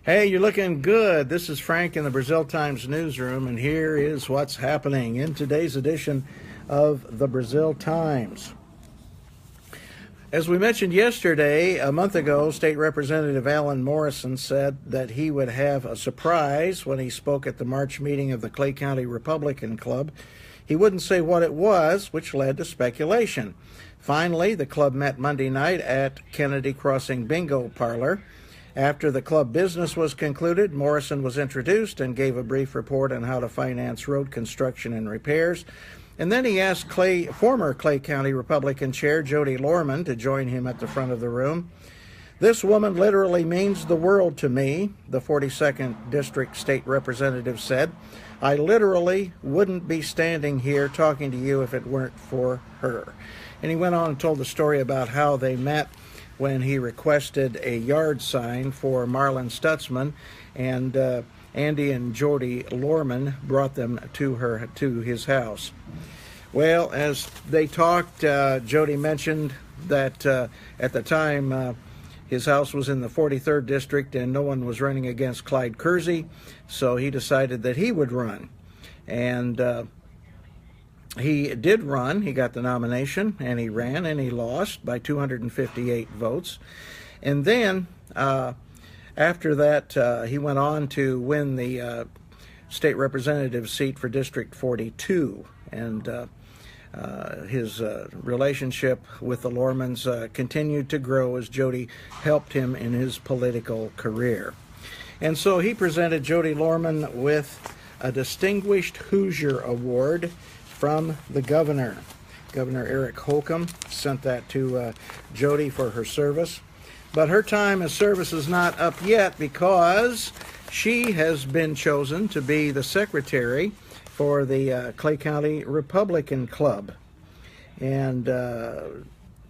Hey, you're looking good. This is Frank in the Brazil Times newsroom, and here is what's happening in today's edition of the Brazil Times. As we mentioned yesterday, a month ago, State Representative Alan Morrison said that he would have a surprise when he spoke at the March meeting of the Clay County Republican Club. He wouldn't say what it was, which led to speculation. Finally, the club met Monday night at Kennedy Crossing Bingo Parlor. After the club business was concluded, Morrison was introduced and gave a brief report on how to finance road construction and repairs. And then he asked former Clay County Republican Chair Jodi Lohrman to join him at the front of the room. "This woman literally means the world to me," the 42nd District State Representative said. "I literally wouldn't be standing here talking to you if it weren't for her." And he went on and told the story about how they met when he requested a yard sign for Marlon Stutzman, and Andy and Jodi Lohrman brought them to his house. Well, as they talked, Jodi mentioned that at the time his house was in the 43rd District and no one was running against Clyde Kersey, so he decided that he would run. And he did run. He got the nomination, and he ran, and he lost by 258 votes. And then, after that, he went on to win the state representative seat for District 42. And his relationship with the Lohrmans continued to grow as Jodi helped him in his political career. And so he presented Jodi Lohrman with a Distinguished Hoosier Award from the governor. Governor Eric Holcomb sent that to Jodi for her service. But her time of service is not up yet because she has been chosen to be the secretary for the Clay County Republican Club. And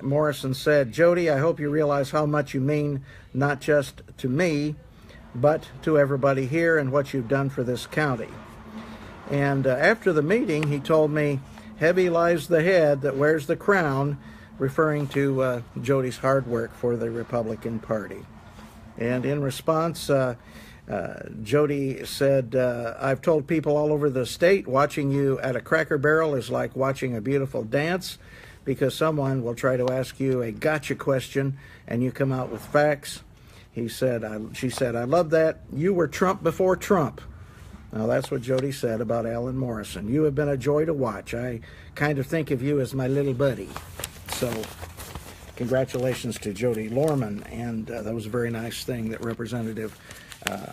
Morrison said, "Jodi, I hope you realize how much you mean not just to me, but to everybody here and what you've done for this county." And after the meeting, he told me, "Heavy lies the head that wears the crown," referring to Jodi's hard work for the Republican Party. And in response, Jodi said, "I've told people all over the state watching you at a Cracker Barrel is like watching a beautiful dance, because someone will try to ask you a gotcha question and you come out with facts." She said, "I love that. You were Trump before Trump." Now, that's what Jodi said about Alan Morrison. "You have been a joy to watch. I kind of think of you as my little buddy." So, congratulations to Jodi Lohrman, and that was a very nice thing that Representative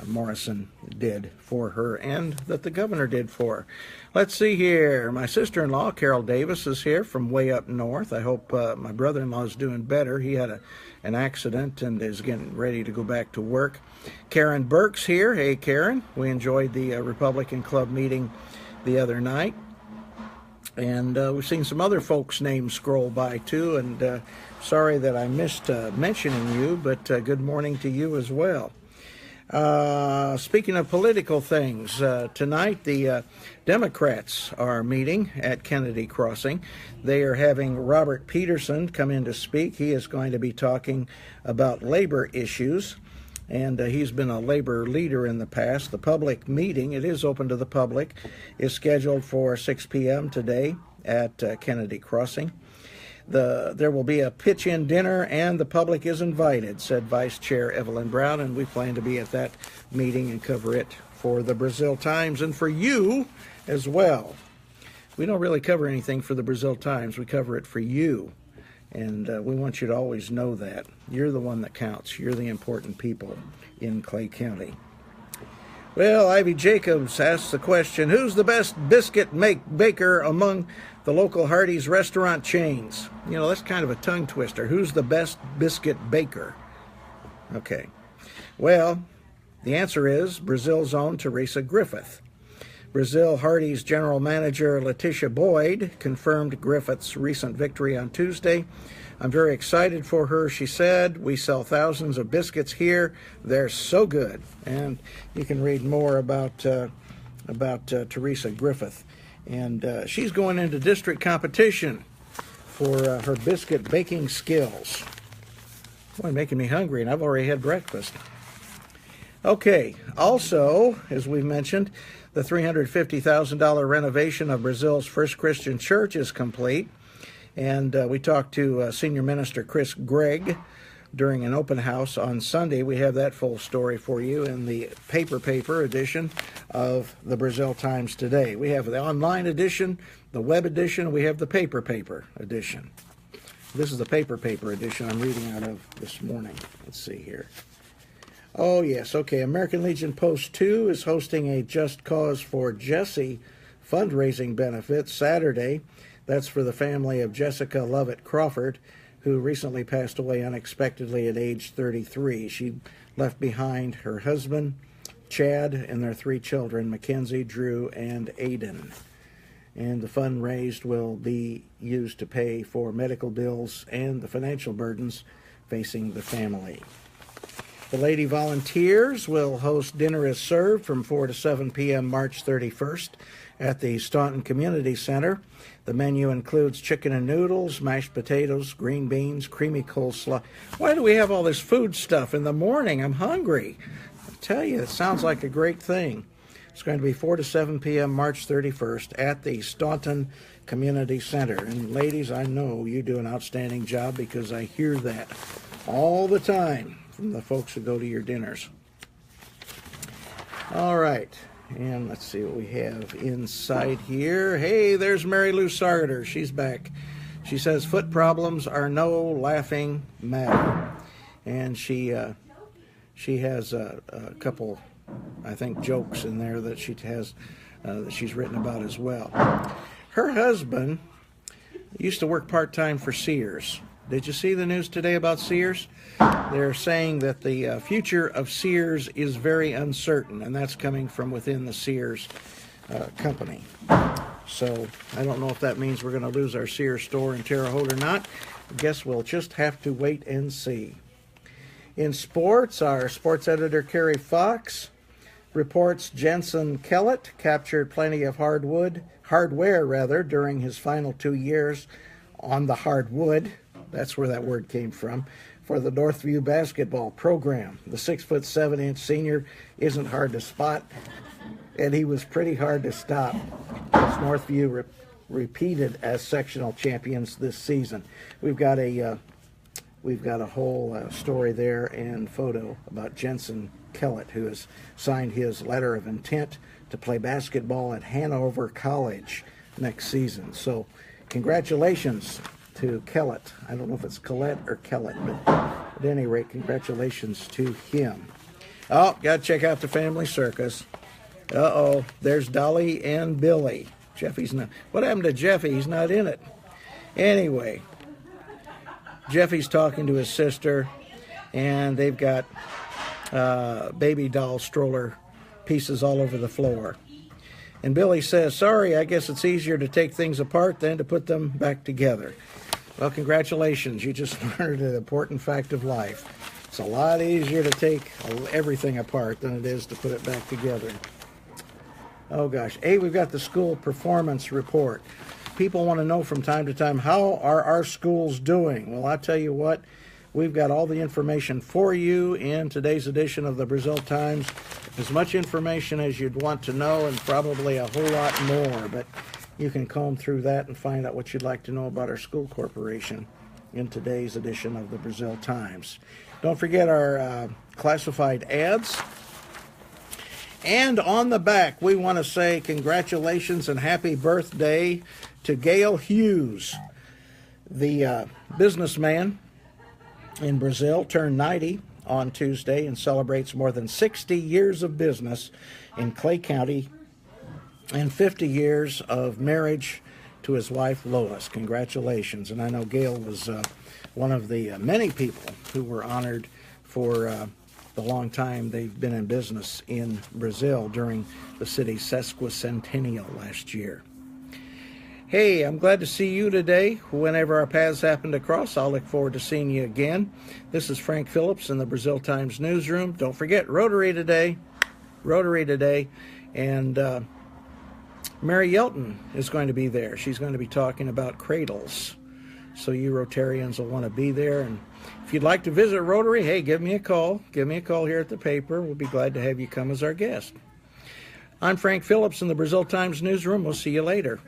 Morrison did for her and that the governor did for her. Let's see here. My sister-in-law, Carol Davis, is here from way up north. I hope my brother-in-law is doing better. He had an accident and is getting ready to go back to work. Karen Burke's here. Hey, Karen. We enjoyed the Republican Club meeting the other night. And we've seen some other folks' names scroll by, too. And sorry that I missed mentioning you, but good morning to you as well. Speaking of political things, tonight the Democrats are meeting at Kennedy Crossing. They are having Robert Peterson come in to speak. He is going to be talking about labor issues, and he's been a labor leader in the past. The public meeting, it is open to the public, is scheduled for 6 p.m. today at Kennedy Crossing. There will be a pitch-in dinner, and the public is invited, said Vice Chair Evelyn Brown, and we plan to be at that meeting and cover it for the Brazil Times and for you as well. We don't really cover anything for the Brazil Times. We cover it for you, and we want you to always know that. You're the one that counts. You're the important people in Clay County. Well, Ivy Jacobs asks the question, who's the best biscuit baker among the local Hardee's restaurant chains? You know, that's kind of a tongue twister. Who's the best biscuit baker? Okay. Well, the answer is Brazil's own Teresa Griffith. Brazil Hardee's general manager Letitia Boyd confirmed Griffith's recent victory on Tuesday. "I'm very excited for her," she said. "We sell thousands of biscuits here. They're so good." And you can read more about Teresa Griffith. And she's going into district competition for her biscuit baking skills. Boy, making me hungry, and I've already had breakfast. Okay, also, as we mentioned, the $350,000 renovation of Brazil's First Christian Church is complete. And we talked to Senior Minister Chris Gregg during an open house on Sunday. We have that full story for you in the paper edition of the Brazil Times today. We have the online edition, the web edition, we have the paper edition. This is the paper edition I'm reading out of this morning. Let's see here. Oh, yes, okay. American Legion Post 2 is hosting a Just Cause for Jesse fundraising benefit Saturday. That's for the family of Jessica Lovett Crawford, who recently passed away unexpectedly at age 33. She left behind her husband, Chad, and their 3 children, Mackenzie, Drew, and Aiden. And the fund raised will be used to pay for medical bills and the financial burdens facing the family. The Lady Volunteers will host Dinner is Served from 4 to 7 p.m. March 31st at the Staunton Community Center. The menu includes chicken and noodles, mashed potatoes, green beans, creamy coleslaw. Why do we have all this food stuff in the morning? I'm hungry. I tell you, it sounds like a great thing. It's going to be 4 to 7 p.m. March 31st at the Staunton Community Center. And ladies, I know you do an outstanding job because I hear that all the time from the folks who go to your dinners. All right. And let's see what we have inside here. Hey, there's Mary Lou Sarter. She's back. She says foot problems are no laughing matter. And she has a couple, I think, jokes in there that she has that she's written about as well. Her husband used to work part-time for Sears. Did you see the news today about Sears? They're saying that the future of Sears is very uncertain, and that's coming from within the Sears company. So I don't know if that means we're going to lose our Sears store in Terre Haute or not. I guess we'll just have to wait and see. In sports, our sports editor Kerry Fox reports Jensen Kellett captured plenty of hardware during his final 2 years on the hardwood. That's where that word came from, for the Northview basketball program. The 6'7" senior isn't hard to spot, and he was pretty hard to stop as Northview repeated as sectional champions this season. We've got a whole story there and photo about Jensen Kellett, who has signed his letter of intent to play basketball at Hanover College next season. So congratulations to Kellett. I don't know if it's Collette or Kellett, but at any rate, congratulations to him. Oh, got to check out the family circus. Uh-oh, there's Dolly and Billy. Jeffy's not. What happened to Jeffy? He's not in it. Anyway, Jeffy's talking to his sister, and they've got baby doll stroller pieces all over the floor. And Billy says, sorry, I guess it's easier to take things apart than to put them back together. Well, congratulations. You just learned an important fact of life. It's a lot easier to take everything apart than it is to put it back together. Oh, gosh. Hey, we've got the school performance report. People want to know from time to time, how are our schools doing? Well, I'll tell you what, we've got all the information for you in today's edition of the Brazil Times. As much information as you'd want to know, and probably a whole lot more, but you can comb through that and find out what you'd like to know about our school corporation in today's edition of the Brazil Times. Don't forget our classified ads. And on the back, we want to say congratulations and happy birthday to Gayle Hughes. The businessman in Brazil turned 90 on Tuesday and celebrates more than 60 years of business in Clay County and 50 years of marriage to his wife, Lois. Congratulations. And I know Gayle was one of the many people who were honored for the long time they've been in business in Brazil during the city's sesquicentennial last year. Hey, I'm glad to see you today. Whenever our paths happen to cross, I'll look forward to seeing you again. This is Frank Phillips in the Brazil Times newsroom. Don't forget, Rotary today. And Mary Yelton is going to be there. She's going to be talking about cradles. So you Rotarians will want to be there, and If you'd like to visit Rotary, hey, give me a call. Give me a call here at the paper. We'll be glad to have you come as our guest. I'm Frank Phillips in the Brazil Times newsroom. We'll see you later.